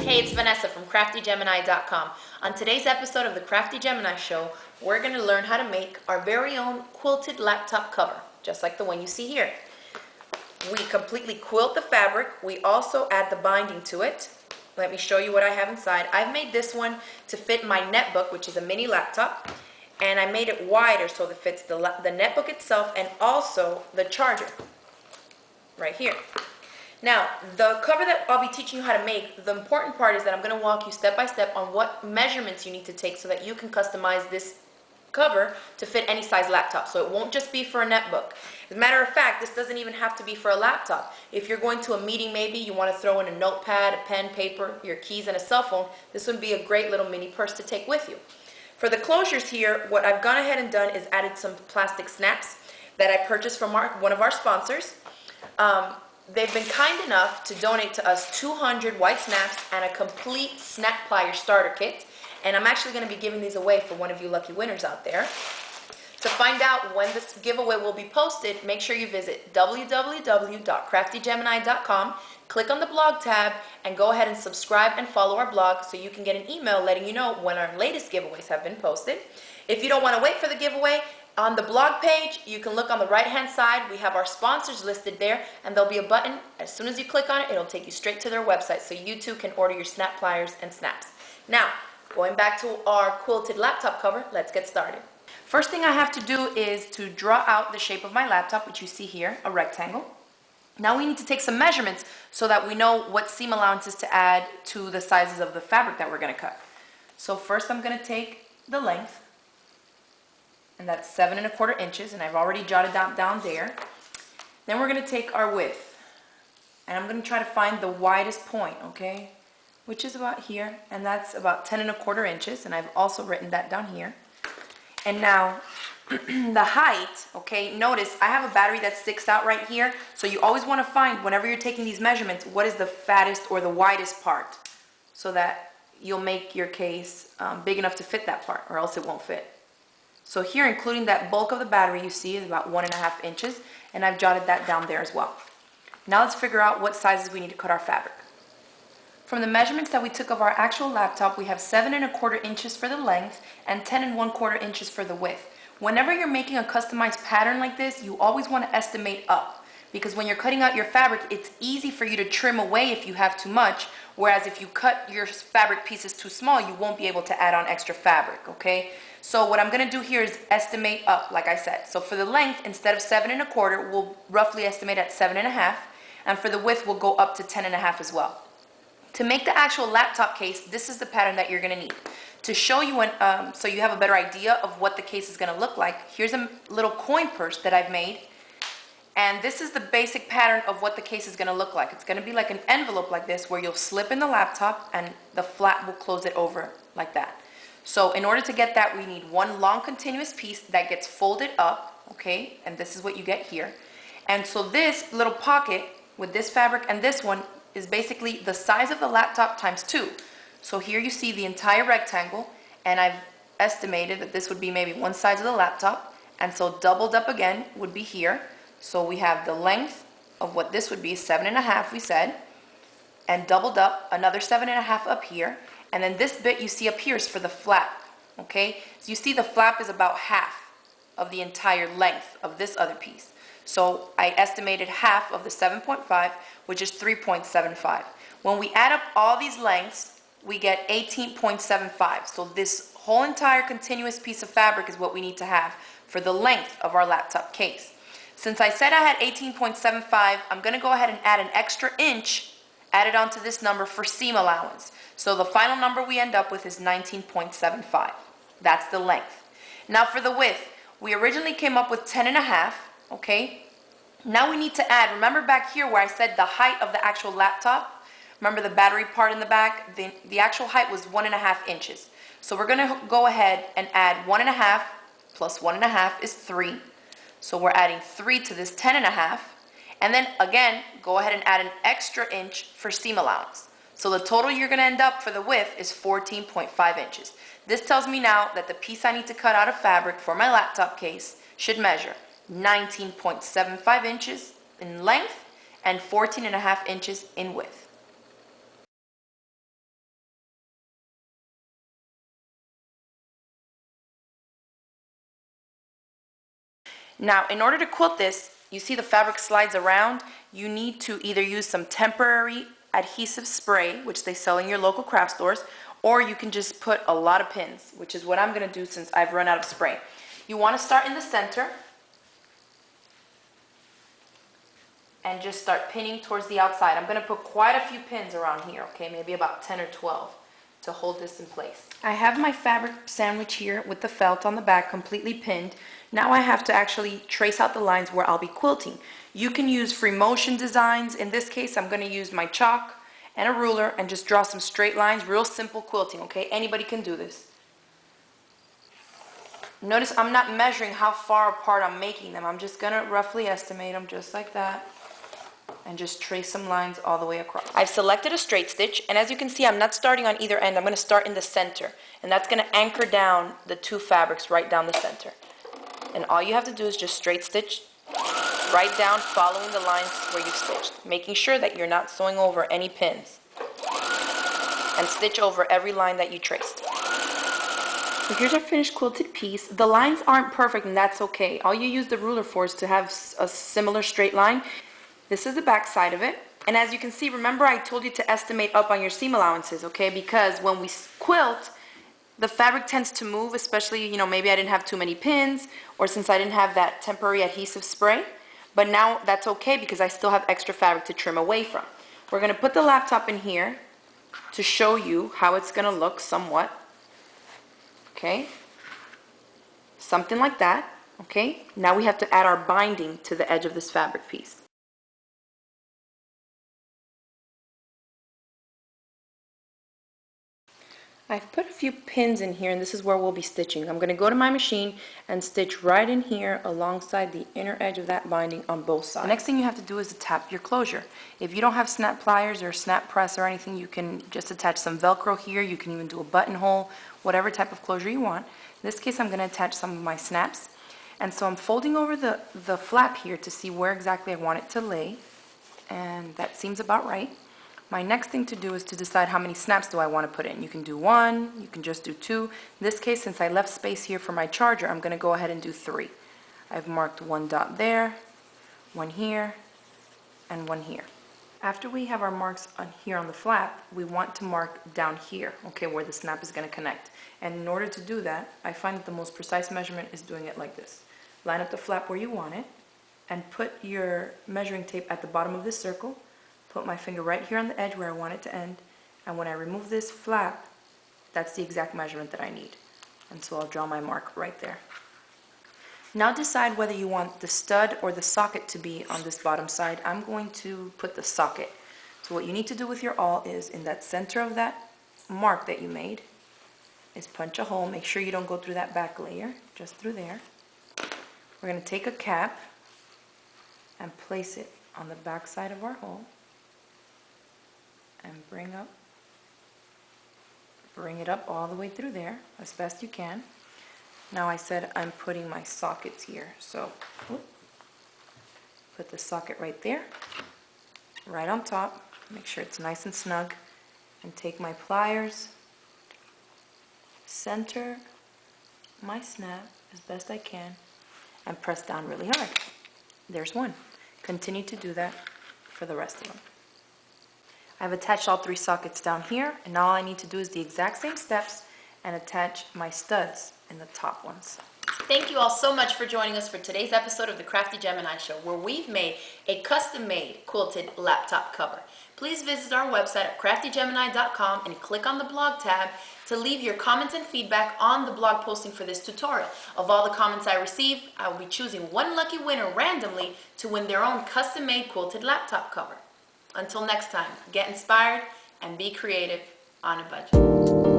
Hey, it's Vanessa from CraftyGemini.com. On today's episode of the Crafty Gemini Show, we're going to learn how to make our very own quilted laptop cover, just like the one you see here. We completely quilt the fabric. We also add the binding to it. Let me show you what I have inside. I've made this one to fit my netbook, which is a mini laptop, and I made it wider so that it fits the netbook itself and also the charger right here. Now, the cover that I'll be teaching you how to make, the important part is that I'm going to walk you step by step on what measurements you need to take so that you can customize this cover to fit any size laptop. So it won't just be for a netbook. As a matter of fact, this doesn't even have to be for a laptop. If you're going to a meeting, maybe you want to throw in a notepad, a pen, paper, your keys, and a cell phone, this would be a great little mini purse to take with you. For the closures here, what I've gone ahead and done is added some plastic snaps that I purchased from one of our sponsors. They've been kind enough to donate to us 200 white snaps and a complete snap plier starter kit. And I'm actually going to be giving these away for one of you lucky winners out there. To find out when this giveaway will be posted, make sure you visit www.craftygemini.com, click on the blog tab, and go ahead and subscribe and follow our blog so you can get an email letting you know when our latest giveaways have been posted. If you don't want to wait for the giveaway, on the blog page, you can look on the right-hand side. We have our sponsors listed there, and there'll be a button. As soon as you click on it, it'll take you straight to their website, so you too can order your snap pliers and snaps. Now, going back to our quilted laptop cover, let's get started. First thing I have to do is to draw out the shape of my laptop, which you see here, a rectangle. Now we need to take some measurements so that we know what seam allowances to add to the sizes of the fabric that we're going to cut. So first I'm going to take the length, and that's 7 1/4 inches, and I've already jotted that down there. Then we're going to take our width, and I'm going to try to find the widest point, okay, which is about here, and that's about 10 1/4 inches, and I've also written that down here. And now the height, okay, notice I have a battery that sticks out right here, so you always want to find, whenever you're taking these measurements, what is the fattest or the widest part, so that you'll make your case big enough to fit that part, or else it won't fit. So here, including that bulk of the battery you see is about 1 1/2 inches, and I've jotted that down there as well. Now let's figure out what sizes we need to cut our fabric. From the measurements that we took of our actual laptop, we have 7 1/4 inches for the length and 10 1/4 inches for the width. Whenever you're making a customized pattern like this, you always want to estimate up, because when you're cutting out your fabric, it's easy for you to trim away if you have too much, whereas if you cut your fabric pieces too small, you won't be able to add on extra fabric, okay? So what I'm going to do here is estimate up, like I said. So for the length, instead of 7 1/4, we'll roughly estimate at 7 1/2, and for the width, we'll go up to 10 1/2 as well. To make the actual laptop case, this is the pattern that you're going to need. To show you, so you have a better idea of what the case is going to look like, here's a little coin purse that I've made. And this is the basic pattern of what the case is going to look like. It's going to be like an envelope like this, where you'll slip in the laptop and the flap will close it over like that. So in order to get that, we need one long continuous piece that gets folded up, okay? And this is what you get here. And so this little pocket with this fabric and this one is basically the size of the laptop times 2. So here you see the entire rectangle, and I've estimated that this would be maybe one side of the laptop, and so doubled up again would be here. So we have the length of what this would be, 7 1/2 we said, and doubled up another 7 1/2 up here, and then this bit you see up here is for the flap, okay? So you see the flap is about half of the entire length of this other piece. So I estimated half of the 7.5, which is 3.75. When we add up all these lengths, we get 18.75. So this whole entire continuous piece of fabric is what we need to have for the length of our laptop case. Since I said I had 18.75, I'm going to go ahead and add an extra inch added onto this number for seam allowance. So the final number we end up with is 19.75. That's the length. Now for the width, we originally came up with 10 1/2, okay? Now we need to add, remember back here where I said the height of the actual laptop? Remember the battery part in the back? The actual height was 1 1/2 inches. So we're going to go ahead and add 1 1/2 plus 1 1/2 is 3. So we're adding 3 to this 10 1/2. And then again, go ahead and add an extra inch for seam allowance. So the total you're going to end up for the width is 14.5 inches. This tells me now that the piece I need to cut out of fabric for my laptop case should measure 19.75 inches in length and 14 1/2 inches in width. Now, in order to quilt this, you see the fabric slides around. You need to either use some temporary adhesive spray, which they sell in your local craft stores, or you can just put a lot of pins, which is what I'm going to do since I've run out of spray. You want to start in the center and just start pinning towards the outside. I'm going to put quite a few pins around here, okay, maybe about 10 or 12 to hold this in place. I have my fabric sandwich here with the felt on the back completely pinned. Now I have to actually trace out the lines where I'll be quilting. You can use free motion designs. In this case, I'm going to use my chalk and a ruler and just draw some straight lines. Real simple quilting, okay? Anybody can do this. Notice I'm not measuring how far apart I'm making them. I'm just going to roughly estimate them just like that and just trace some lines all the way across. I've selected a straight stitch, and as you can see, I'm not starting on either end. I'm going to start in the center, and that's going to anchor down the two fabrics right down the center. And all you have to do is just straight stitch right down, following the lines where you've stitched, making sure that you're not sewing over any pins, and stitch over every line that you traced. So here's our finished quilted piece. The lines aren't perfect, and that's okay. All you use the ruler for is to have a similar straight line. This is the back side of it. And as you can see, remember I told you to estimate up on your seam allowances, okay? Because when we quilt, the fabric tends to move, especially, maybe I didn't have too many pins, or since I didn't have that temporary adhesive spray. But now that's okay because I still have extra fabric to trim away from. We're going to put the laptop in here to show you how it's going to look somewhat. Okay? Something like that. Okay? Now we have to add our binding to the edge of this fabric piece. I've put a few pins in here, and this is where we'll be stitching. I'm going to go to my machine and stitch right in here alongside the inner edge of that binding on both sides. The next thing you have to do is to tap your closure. If you don't have snap pliers or snap press or anything, you can just attach some Velcro here. You can even do a buttonhole, whatever type of closure you want. In this case, I'm going to attach some of my snaps. And so I'm folding over the flap here to see where exactly I want it to lay. And that seems about right. My next thing to do is to decide how many snaps do I want to put in. You can do one, you can just do two. In this case, since I left space here for my charger, I'm going to go ahead and do 3. I've marked one dot there, one here, and one here. After we have our marks on here on the flap, we want to mark down here, okay, where the snap is going to connect. And in order to do that, I find that the most precise measurement is doing it like this. Line up the flap where you want it, and put your measuring tape at the bottom of this circle. Put my finger right here on the edge where I want it to end, and when I remove this flap, that's the exact measurement that I need. And so I'll draw my mark right there. Now decide whether you want the stud or the socket to be on this bottom side. I'm going to put the socket. So what you need to do with your awl is in that center of that mark that you made is punch a hole. Make sure you don't go through that back layer, just through there. We're going to take a cap and place it on the back side of our hole. And bring it up all the way through there as best you can. Now I said I'm putting my sockets here, so put the socket right there, right on top. Make sure it's nice and snug, and take my pliers, center my snap as best I can, and press down really hard. There's one. Continue to do that for the rest of them. I've attached all 3 sockets down here, and now all I need to do is the exact same steps and attach my studs in the top ones. Thank you all so much for joining us for today's episode of the Crafty Gemini Show, where we've made a custom-made quilted laptop cover. Please visit our website at craftygemini.com and click on the blog tab to leave your comments and feedback on the blog posting for this tutorial. Of all the comments I receive, I will be choosing one lucky winner randomly to win their own custom-made quilted laptop cover. Until next time, get inspired and be creative on a budget.